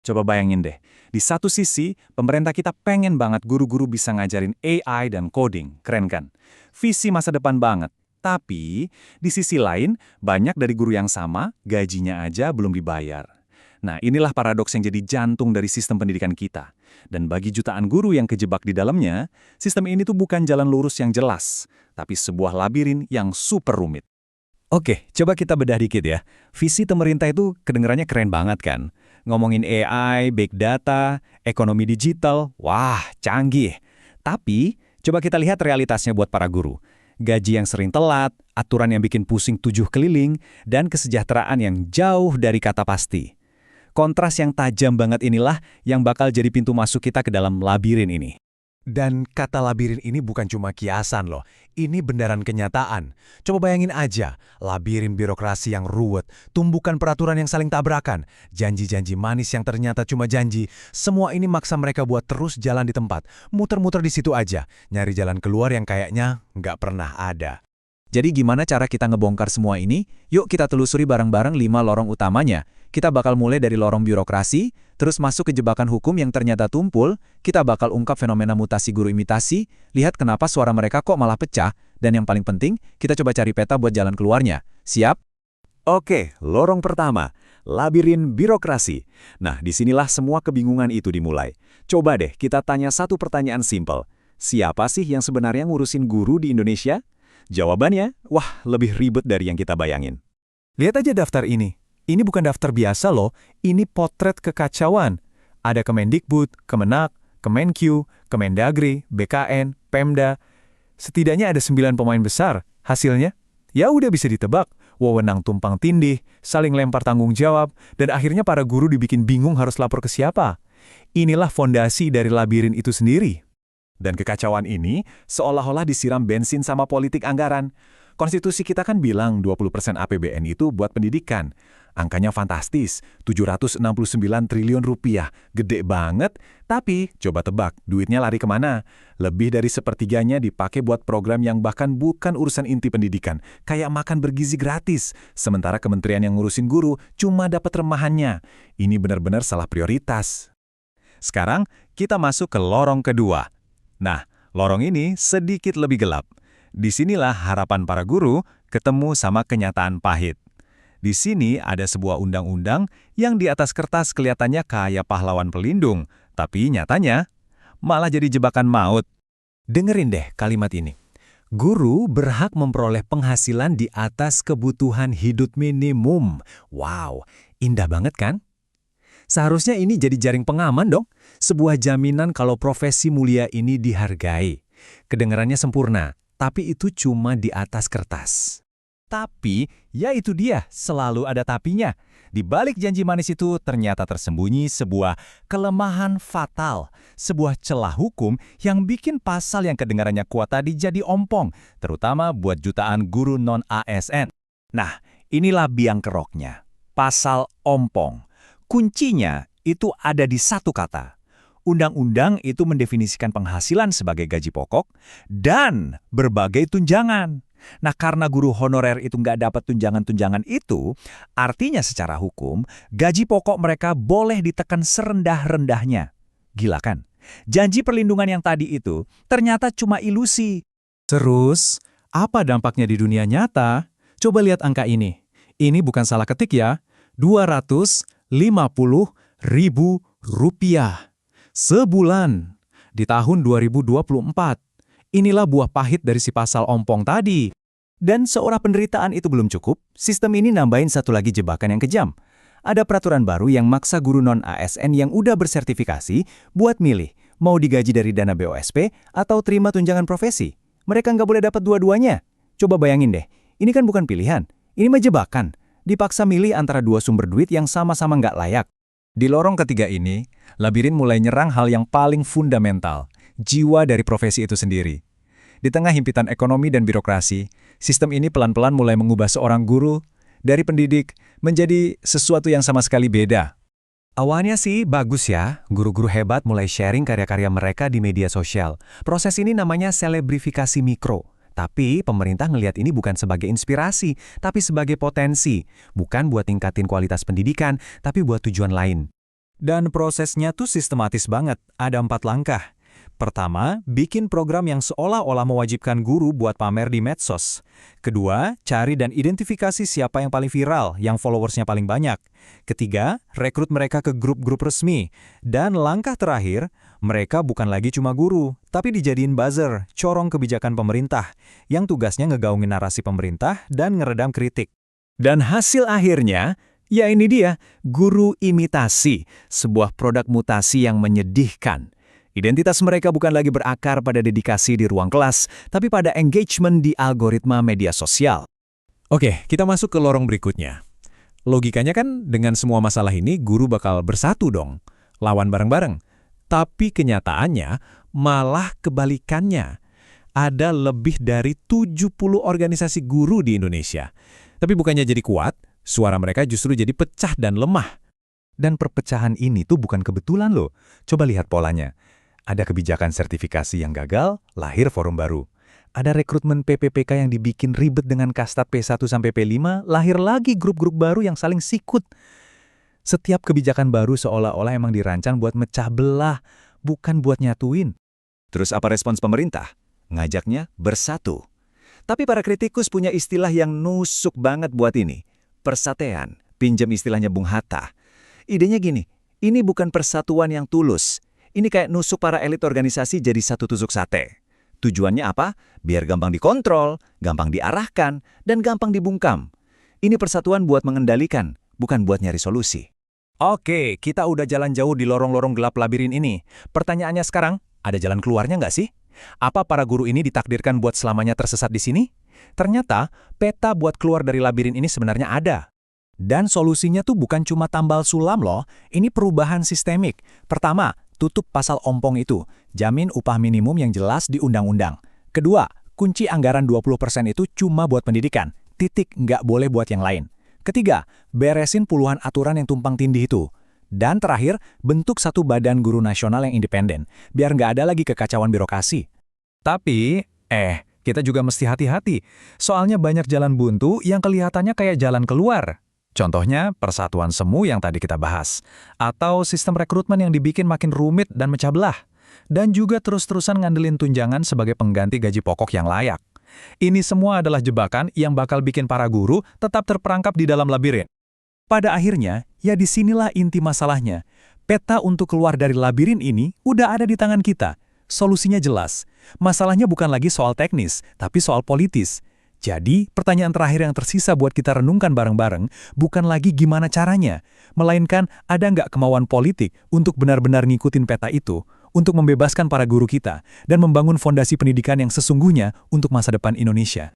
Coba bayangin deh, di satu sisi, pemerintah kita pengen banget guru-guru bisa ngajarin AI dan coding, keren kan? Visi masa depan banget. Tapi, di sisi lain, banyak dari guru yang sama, gajinya aja belum dibayar. Nah, inilah paradoks yang jadi jantung dari sistem pendidikan kita. Dan bagi jutaan guru yang kejebak di dalamnya, sistem ini tuh bukan jalan lurus yang jelas, tapi sebuah labirin yang super rumit. Oke, coba kita bedah dikit ya. Visi pemerintah itu kedengarannya keren banget kan? Ngomongin AI, big data, ekonomi digital, wah canggih. Tapi, coba kita lihat realitasnya buat para guru. Gaji yang sering telat, aturan yang bikin pusing 7 keliling, dan kesejahteraan yang jauh dari kata pasti. Kontras yang tajam banget inilah yang bakal jadi pintu masuk kita ke dalam labirin ini. Dan kata labirin ini bukan cuma kiasan loh, ini beneran kenyataan. Coba bayangin aja, labirin birokrasi yang ruwet, tumbukan peraturan yang saling tabrakan, janji-janji manis yang ternyata cuma janji, semua ini maksa mereka buat terus jalan di tempat, muter-muter di situ aja, nyari jalan keluar yang kayaknya nggak pernah ada. Jadi gimana cara kita ngebongkar semua ini? Yuk kita telusuri bareng-bareng 5 lorong utamanya. Kita bakal mulai dari lorong birokrasi, terus masuk ke jebakan hukum yang ternyata tumpul, kita bakal ungkap fenomena mutasi guru imitasi, lihat kenapa suara mereka kok malah pecah, dan yang paling penting, kita coba cari peta buat jalan keluarnya. Siap? Oke, lorong pertama, labirin birokrasi. Nah, disinilah semua kebingungan itu dimulai. Coba deh kita tanya satu pertanyaan simpel. Siapa sih yang sebenarnya ngurusin guru di Indonesia? Jawabannya, wah lebih ribet dari yang kita bayangin. Lihat aja daftar ini. Ini bukan daftar biasa loh, ini potret kekacauan. Ada Kemendikbud, Kemenak, Kemenkyu, Kemendagri, BKN, Pemda. Setidaknya ada 9 pemain besar. Hasilnya? Ya udah bisa ditebak. Wewenang tumpang tindih, saling lempar tanggung jawab, dan akhirnya para guru dibikin bingung harus lapor ke siapa. Inilah fondasi dari labirin itu sendiri. Dan kekacauan ini seolah-olah disiram bensin sama politik anggaran. Konstitusi kita kan bilang 20% APBN itu buat pendidikan. Angkanya fantastis, 769 triliun rupiah. Gede banget, tapi coba tebak, duitnya lari kemana? Lebih dari sepertiganya dipakai buat program yang bahkan bukan urusan inti pendidikan, kayak makan bergizi gratis. Sementara kementerian yang ngurusin guru cuma dapat remahannya. Ini benar-benar salah prioritas. Sekarang kita masuk ke lorong kedua. Nah, lorong ini sedikit lebih gelap. Disinilah harapan para guru ketemu sama kenyataan pahit. Di sini ada sebuah undang-undang yang di atas kertas kelihatannya kayak pahlawan pelindung, tapi nyatanya malah jadi jebakan maut. Dengerin deh kalimat ini. Guru berhak memperoleh penghasilan di atas kebutuhan hidup minimum. Wow, indah banget kan? Seharusnya ini jadi jaring pengaman dong. Sebuah jaminan kalau profesi mulia ini dihargai. Kedengarannya sempurna, tapi itu cuma di atas kertas. Tapi, ya itu dia, selalu ada tapinya. Di balik janji manis itu ternyata tersembunyi sebuah kelemahan fatal. Sebuah celah hukum yang bikin pasal yang kedengarannya kuat tadi jadi ompong, terutama buat jutaan guru non-ASN. Nah, inilah biang keroknya. Pasal ompong. Kuncinya itu ada di satu kata. Undang-undang itu mendefinisikan penghasilan sebagai gaji pokok dan berbagai tunjangan. Nah, karena guru honorer itu nggak dapat tunjangan-tunjangan itu, artinya secara hukum, gaji pokok mereka boleh ditekan serendah-rendahnya. Gila kan? Janji perlindungan yang tadi itu ternyata cuma ilusi. Terus, apa dampaknya di dunia nyata? Coba lihat angka ini. Ini bukan salah ketik ya. 250.000 rupiah. Sebulan. Di tahun 2024. Inilah buah pahit dari si pasal ompong tadi. Dan seorang penderitaan itu belum cukup, sistem ini nambahin satu lagi jebakan yang kejam. Ada peraturan baru yang maksa guru non-ASN yang udah bersertifikasi buat milih mau digaji dari dana BOSP atau terima tunjangan profesi. Mereka nggak boleh dapat dua-duanya. Coba bayangin deh, ini kan bukan pilihan, ini mah jebakan. Dipaksa milih antara dua sumber duit yang sama-sama nggak layak. Di lorong ketiga ini, labirin mulai nyerang hal yang paling fundamental, jiwa dari profesi itu sendiri. Di tengah himpitan ekonomi dan birokrasi, sistem ini pelan-pelan mulai mengubah seorang guru dari pendidik menjadi sesuatu yang sama sekali beda. Awalnya sih bagus ya, guru-guru hebat mulai sharing karya-karya mereka di media sosial. Proses ini namanya selebrifikasi mikro. Tapi pemerintah ngelihat ini bukan sebagai inspirasi, tapi sebagai potensi. Bukan buat tingkatin kualitas pendidikan, tapi buat tujuan lain. Dan prosesnya tuh sistematis banget, ada 4 langkah. Pertama, bikin program yang seolah-olah mewajibkan guru buat pamer di medsos. Kedua, cari dan identifikasi siapa yang paling viral, yang followersnya paling banyak. Ketiga, rekrut mereka ke grup-grup resmi. Dan langkah terakhir, mereka bukan lagi cuma guru, tapi dijadiin buzzer, corong kebijakan pemerintah, yang tugasnya ngegaungin narasi pemerintah dan ngeredam kritik. Dan hasil akhirnya, ya ini dia, guru imitasi, sebuah produk mutasi yang menyedihkan. Identitas mereka bukan lagi berakar pada dedikasi di ruang kelas, tapi pada engagement di algoritma media sosial. Oke, kita masuk ke lorong berikutnya. Logikanya kan dengan semua masalah ini guru bakal bersatu dong, lawan bareng-bareng. Tapi kenyataannya malah kebalikannya. Ada lebih dari 70 organisasi guru di Indonesia. Tapi bukannya jadi kuat, suara mereka justru jadi pecah dan lemah. Dan perpecahan ini tuh bukan kebetulan loh. Coba lihat polanya. Ada kebijakan sertifikasi yang gagal, lahir forum baru. Ada rekrutmen PPPK yang dibikin ribet dengan kasta P1 sampai P5, lahir lagi grup-grup baru yang saling sikut. Setiap kebijakan baru seolah-olah emang dirancang buat mecah belah, bukan buat nyatuin. Terus apa respons pemerintah? Ngajaknya bersatu. Tapi para kritikus punya istilah yang nusuk banget buat ini. Persatean, pinjam istilahnya Bung Hatta. Idenya gini, ini bukan persatuan yang tulus. Ini kayak nusuk para elit organisasi jadi satu tusuk sate. Tujuannya apa? Biar gampang dikontrol, gampang diarahkan, dan gampang dibungkam. Ini persatuan buat mengendalikan, bukan buat nyari solusi. Oke, kita udah jalan jauh di lorong-lorong gelap labirin ini. Pertanyaannya sekarang, ada jalan keluarnya nggak sih? Apa para guru ini ditakdirkan buat selamanya tersesat di sini? Ternyata, peta buat keluar dari labirin ini sebenarnya ada. Dan solusinya tuh bukan cuma tambal sulam loh, ini perubahan sistemik. Pertama, tutup pasal ompong itu, jamin upah minimum yang jelas di undang-undang. Kedua, kunci anggaran 20% itu cuma buat pendidikan, titik nggak boleh buat yang lain. Ketiga, beresin puluhan aturan yang tumpang tindih itu. Dan terakhir, bentuk satu badan guru nasional yang independen, biar nggak ada lagi kekacauan birokrasi. Tapi, kita juga mesti hati-hati, soalnya banyak jalan buntu yang kelihatannya kayak jalan keluar. Contohnya, persatuan semu yang tadi kita bahas. Atau sistem rekrutmen yang dibikin makin rumit dan mecah belah. Dan juga terus-terusan ngandelin tunjangan sebagai pengganti gaji pokok yang layak. Ini semua adalah jebakan yang bakal bikin para guru tetap terperangkap di dalam labirin. Pada akhirnya, ya disinilah inti masalahnya. Peta untuk keluar dari labirin ini udah ada di tangan kita. Solusinya jelas. Masalahnya bukan lagi soal teknis, tapi soal politis. Jadi, pertanyaan terakhir yang tersisa buat kita renungkan bareng-bareng bukan lagi gimana caranya, melainkan ada nggak kemauan politik untuk benar-benar ngikutin peta itu, untuk membebaskan para guru kita, dan membangun fondasi pendidikan yang sesungguhnya untuk masa depan Indonesia.